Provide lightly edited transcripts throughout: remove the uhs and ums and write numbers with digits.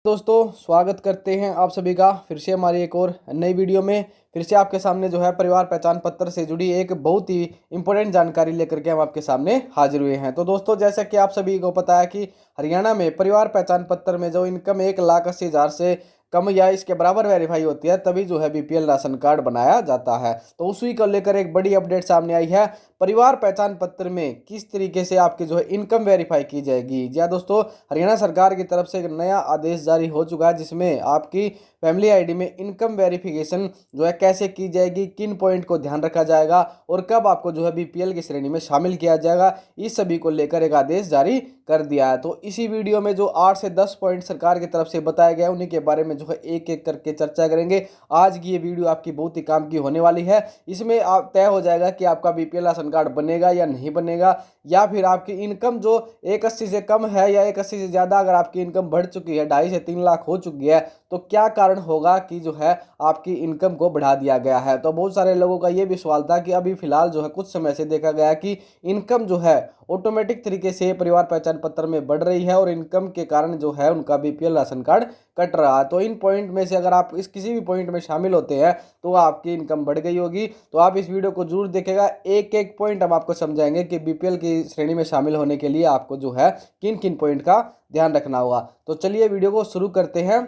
दोस्तों स्वागत करते हैं आप सभी का फिर से हमारी एक और नई वीडियो में। फिर से आपके सामने जो है परिवार पहचान पत्र से जुड़ी एक बहुत ही इंपॉर्टेंट जानकारी लेकर के हम आपके सामने हाजिर हुए हैं। तो दोस्तों जैसा कि आप सभी को पता है कि हरियाणा में परिवार पहचान पत्र में जो इनकम 1,80,000 से कम या इसके बराबर वेरीफाई होती है तभी जो है बीपीएल राशन कार्ड बनाया जाता है। तो उसी को लेकर एक बड़ी अपडेट सामने आई है। परिवार पहचान पत्र में किस तरीके से आपकी जो है इनकम वेरीफाई की जाएगी। जी हाँ दोस्तों, हरियाणा सरकार की तरफ से एक नया आदेश जारी हो चुका है जिसमें आपकी फैमिली आईडी में इनकम वेरिफिकेशन जो है कैसे की जाएगी, किन पॉइंट को ध्यान रखा जाएगा और कब आपको जो है बीपीएल की श्रेणी में शामिल किया जाएगा, इस सभी को लेकर एक आदेश जारी कर दिया है। तो इसी वीडियो में जो 8 से 10 पॉइंट सरकार की तरफ से बताया गया उन्हीं के बारे में जो है एक एक करके चर्चा करेंगे। आज की ये वीडियो आपकी बहुत ही काम की होने वाली है। इसमें आप तय हो जाएगा कि आपका बीपीएल राशन कार्ड बनेगा या नहीं बनेगा, या फिर आपकी इनकम जो 1,80 से कम है या 1,80 से ज़्यादा अगर आपकी इनकम बढ़ चुकी है, 2.5 से 3 लाख हो चुकी है, तो क्या कारण होगा कि जो है आपकी इनकम को बढ़ा दिया गया है। तो बहुत सारे लोगों का ये भी सवाल था कि अभी फिलहाल जो है कुछ समय से देखा गया कि इनकम जो है ऑटोमेटिक तरीके से परिवार पहचान पत्र में बढ़ रही है और इनकम के कारण जो है उनका बीपीएल राशन कार्ड कट रहा है। तो इन पॉइंट में से अगर आप इस किसी भी पॉइंट में शामिल होते हैं तो आपकी इनकम बढ़ गई होगी। तो आप इस वीडियो को जरूर देखेगा, एक एक पॉइंट हम आपको समझाएंगे कि बीपीएल की श्रेणी में शामिल होने के लिए आपको जो है किन किन पॉइंट का ध्यान रखना होगा। तो चलिए वीडियो को शुरू करते हैं।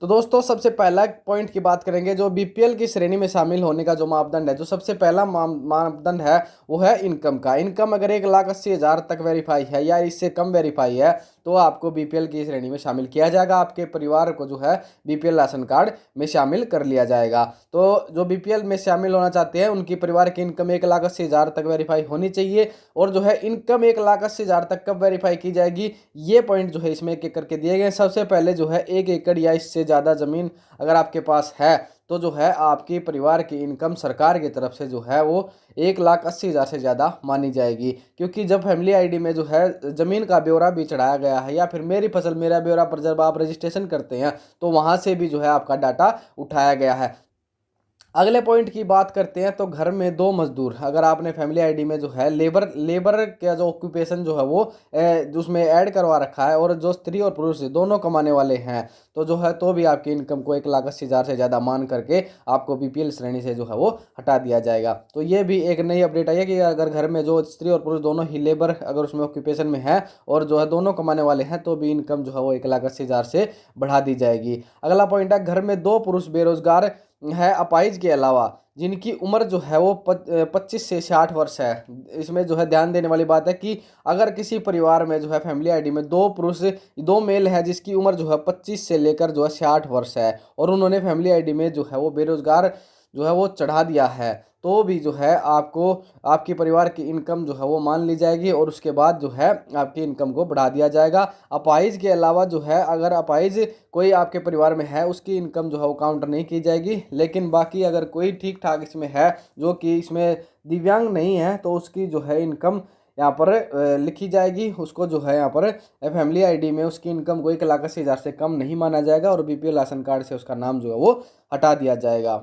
तो दोस्तों सबसे पहला पॉइंट की बात करेंगे, जो बीपीएल की श्रेणी में शामिल होने का जो मापदंड है, जो सबसे पहला मापदंड है वो है इनकम का। इनकम अगर 1,80,000 तक वेरीफाई है या इससे कम वेरीफाई है तो आपको बीपीएल की श्रेणी में शामिल किया जाएगा। आपके परिवार को जो है बीपीएल राशन कार्ड में शामिल कर लिया जाएगा। तो जो बीपीएल में शामिल होना चाहते हैं उनकी परिवार की इनकम 1,80,000 तक वेरीफाई होनी चाहिए। और जो है इनकम 1,80,000 तक कब वेरीफाई की जाएगी, ये पॉइंट जो है इसमें एक एक करके दिए गए। सबसे पहले जो है 1 एकड़ या इससे ज़्यादा ज़मीन अगर आपके पास है तो जो है आपकी परिवार की इनकम सरकार की तरफ से जो है वो 1,80,000 से ज़्यादा मानी जाएगी। क्योंकि जब फैमिली आईडी में जो है ज़मीन का ब्यौरा भी चढ़ाया गया है या फिर मेरी फसल मेरा ब्यौरा पर जब आप रजिस्ट्रेशन करते हैं तो वहाँ से भी जो है आपका डाटा उठाया गया है। अगले पॉइंट की बात करते हैं तो घर में 2 मजदूर, अगर आपने फैमिली आईडी में जो है लेबर का जो ऑक्यूपेशन जो है वो उसमें ऐड करवा रखा है और जो स्त्री और पुरुष दोनों कमाने वाले हैं तो जो है तो भी आपकी इनकम को 1,80,000 से ज़्यादा मान करके आपको बीपीएल श्रेणी से जो है वो हटा दिया जाएगा। तो ये भी एक नई अपडेट आई है कि अगर घर में जो स्त्री और पुरुष दोनों ही लेबर अगर उसमें ऑक्यूपेशन में है और जो है दोनों कमाने वाले हैं तो भी इनकम जो है वो 1,80,000 से बढ़ा दी जाएगी। अगला पॉइंट है, घर में 2 पुरुष बेरोजगार है अपाहिज के अलावा जिनकी उम्र जो है वो 25 से 60 वर्ष है। इसमें जो है ध्यान देने वाली बात है कि अगर किसी परिवार में जो है फैमिली आईडी में 2 पुरुष 2 मेल है जिसकी उम्र जो है 25 से लेकर जो है 60 वर्ष है और उन्होंने फैमिली आईडी में जो है वो बेरोजगार जो है वो चढ़ा दिया है तो भी जो है आपको आपकी परिवार की इनकम जो है वो मान ली जाएगी और उसके बाद जो है आपकी इनकम को बढ़ा दिया जाएगा। अपाहिज के अलावा जो है अगर अपाहिज कोई आपके परिवार में है उसकी इनकम जो है वो काउंट नहीं की जाएगी, लेकिन बाकी अगर कोई ठीक ठाक इसमें है जो कि इसमें दिव्यांग नहीं है तो उसकी जो है इनकम यहाँ पर लिखी जाएगी। उसको जो है यहाँ पर फैमिली आईडी में उसकी इनकम को 1,80,000 से कम नहीं माना जाएगा और बीपीएल राशन कार्ड से उसका नाम जो है वो हटा दिया जाएगा।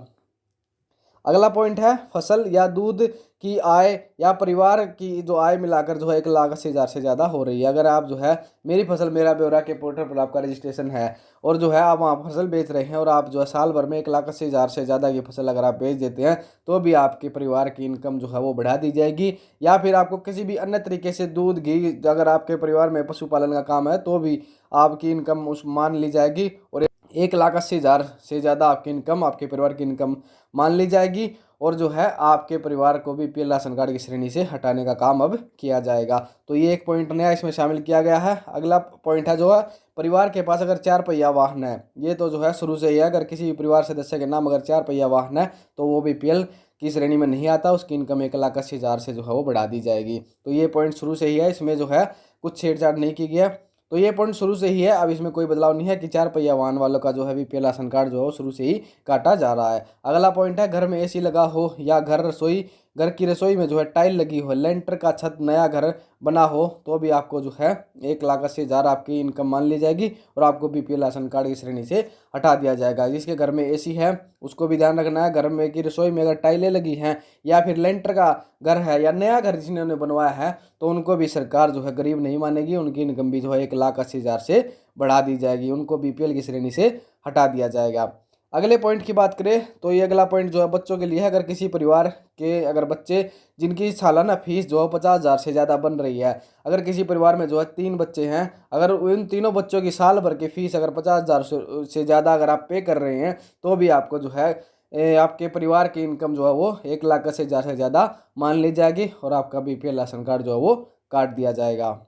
अगला पॉइंट है, फसल या दूध की आय या परिवार की जो आय मिलाकर जो है 1,80,000 से ज़्यादा हो रही है। अगर आप जो है मेरी फसल मेरा ब्यौरा के पोर्टल पर आपका रजिस्ट्रेशन है और जो है आप वहाँ फसल बेच रहे हैं और आप जो है साल भर में 1,80,000 से ज़्यादा की फसल अगर आप बेच देते हैं तो भी आपके परिवार की इनकम जो है वो बढ़ा दी जाएगी। या फिर आपको किसी भी अन्य तरीके से दूध घी अगर आपके परिवार में पशुपालन का काम है तो भी आपकी इनकम उस मान ली जाएगी और 1,80,000 से ज़्यादा आपकी इनकम आपके परिवार की इनकम मान ली जाएगी और जो है आपके परिवार को भी बीपीएल राशन कार्ड की श्रेणी से हटाने का काम अब किया जाएगा। तो ये एक पॉइंट नया इसमें शामिल किया गया है। अगला पॉइंट है जो है परिवार के पास अगर 4 पहिया वाहन है, ये तो जो है शुरू से ही है, अगर किसी भी परिवार सदस्य के नाम अगर 4 पहिया वाहन है तो वो बीपीएल की श्रेणी में नहीं आता, उसकी इनकम 1,80,000 से जो है वो बढ़ा दी जाएगी। तो ये पॉइंट शुरू से ही है, इसमें जो है कुछ छेड़छाड़ नहीं की गया। तो ये पॉइंट शुरू से ही है, अब इसमें कोई बदलाव नहीं है कि 4 पहिया वाहन वालों का जो है बीपीएल राशन कार्ड जो है शुरू से ही काटा जा रहा है। अगला पॉइंट है, घर में एसी लगा हो या घर रसोई घर की रसोई में जो है टाइल लगी हो, लेंटर का छत नया घर बना हो, तो भी आपको जो है 1,80,000 आपकी इनकम मान ली जाएगी और आपको बीपीएल राशन कार्ड की श्रेणी से हटा दिया जाएगा। जिसके घर में एसी है उसको भी ध्यान रखना है। घर में की रसोई में अगर टाइलें लगी हैं या फिर लेंटर का घर है या नया घर जिन्होंने बनवाया है, तो उनको भी सरकार जो है गरीब नहीं मानेगी, उनकी इनकम भी जो है 1,80,000 से बढ़ा दी जाएगी, उनको बीपीएल की श्रेणी से हटा दिया जाएगा। अगले पॉइंट की बात करें तो ये अगला पॉइंट जो है बच्चों के लिए है। अगर किसी परिवार के अगर बच्चे जिनकी सालाना फीस जो है 50,000 से ज़्यादा बन रही है, अगर किसी परिवार में जो है 3 बच्चे हैं, अगर उन तीनों बच्चों की साल भर की फीस अगर 50,000 से ज़्यादा अगर आप पे कर रहे हैं, तो भी आपको जो है आपके परिवार की इनकम जो है वो 1,80,000 से ज़्यादा मान ली जाएगी और आपका बीपीएल राशन कार्ड जो है वो काट दिया जाएगा।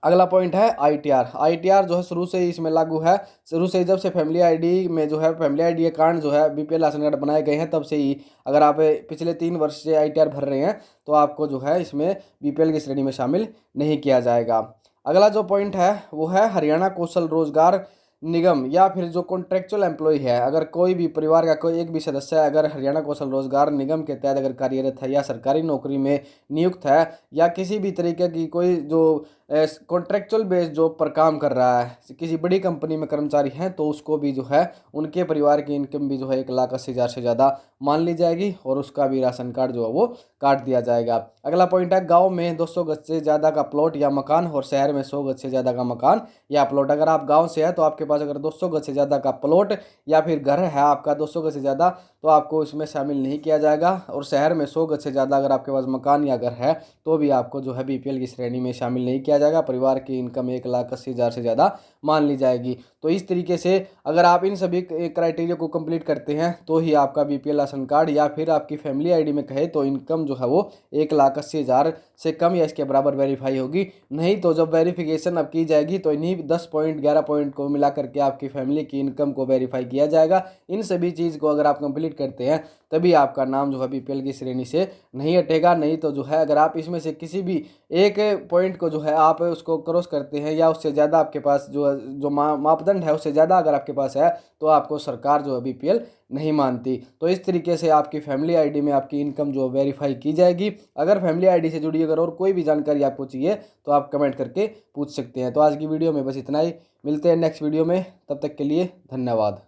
अगला पॉइंट है आईटीआर। आईटीआर जो है शुरू से ही इसमें लागू है। शुरू से ही जब से फैमिली आईडी में जो है फैमिली आईडी अकाउंट जो है बीपीएल राशन कार्ड बनाए गए हैं, तब से ही अगर आप पिछले 3 वर्ष से आईटीआर भर रहे हैं तो आपको जो है इसमें बीपीएल की श्रेणी में शामिल नहीं किया जाएगा। अगला जो पॉइंट है वो है हरियाणा कौशल रोजगार निगम या फिर जो कॉन्ट्रेक्चुअल एम्प्लॉय है। अगर कोई भी परिवार का कोई एक भी सदस्य अगर हरियाणा कौशल रोजगार निगम के तहत अगर कार्यरत है या सरकारी नौकरी में नियुक्त है या किसी भी तरीके की कोई जो कॉन्ट्रेक्चुअल बेस जॉब पर काम कर रहा है, किसी बड़ी कंपनी में कर्मचारी हैं, तो उसको भी जो है उनके परिवार की इनकम भी जो है 1,80,000 से ज़्यादा मान ली जाएगी और उसका भी राशन कार्ड जो है वो काट दिया जाएगा। अगला पॉइंट है गांव में 200 गज से ज़्यादा का प्लॉट या मकान और शहर में 100 गज से ज़्यादा का मकान या प्लॉट। अगर आप गाँव से है तो आपके पास अगर 200 गज से ज़्यादा का प्लॉट या फिर घर है आपका 200 गज से ज़्यादा, तो आपको इसमें शामिल नहीं किया जाएगा। और शहर में 100 गज से ज़्यादा अगर आपके पास मकान या घर है तो भी आपको जो है बीपीएल की श्रेणी में शामिल नहीं किया जाएगा। परिवार की इनकम 1,80,000 से ज़्यादा मान ली जाएगी। तो इस तरीके से अगर आप इन सभी क्राइटेरिया को कंप्लीट करते हैं तो ही आपका बीपीएल राशन कार्ड या फिर आपकी फैमिली आईडी में कहे तो इनकम जो है वो 1,80,000 से कम या इसके बराबर वेरीफाई होगी। नहीं तो जब वेरिफिकेशन अब की जाएगी तो इन्हीं 10 पॉइंट 11 पॉइंट को मिला करके आपकी फैमिली की इनकम को वेरीफाई किया जाएगा। इन सभी चीज़ को अगर आप कंप्लीट करते हैं तभी आपका नाम जो है बीपीएल की श्रेणी से नहीं हटेगा। नहीं तो जो है अगर आप इसमें से किसी भी एक पॉइंट को जो है आप उसको क्रॉस करते हैं या उससे ज़्यादा आपके पास जो मापदंड है उससे ज़्यादा अगर आपके पास है, तो आपको सरकार जो है बीपीएल नहीं मानती। तो इस तरीके से आपकी फैमिली आईडी में आपकी इनकम जो वेरीफाई की जाएगी। अगर फैमिली आईडी से जुड़ी अगर और कोई भी जानकारी आपको चाहिए तो आप कमेंट करके पूछ सकते हैं। तो आज की वीडियो में बस इतना ही, मिलते हैं नेक्स्ट वीडियो में, तब तक के लिए धन्यवाद।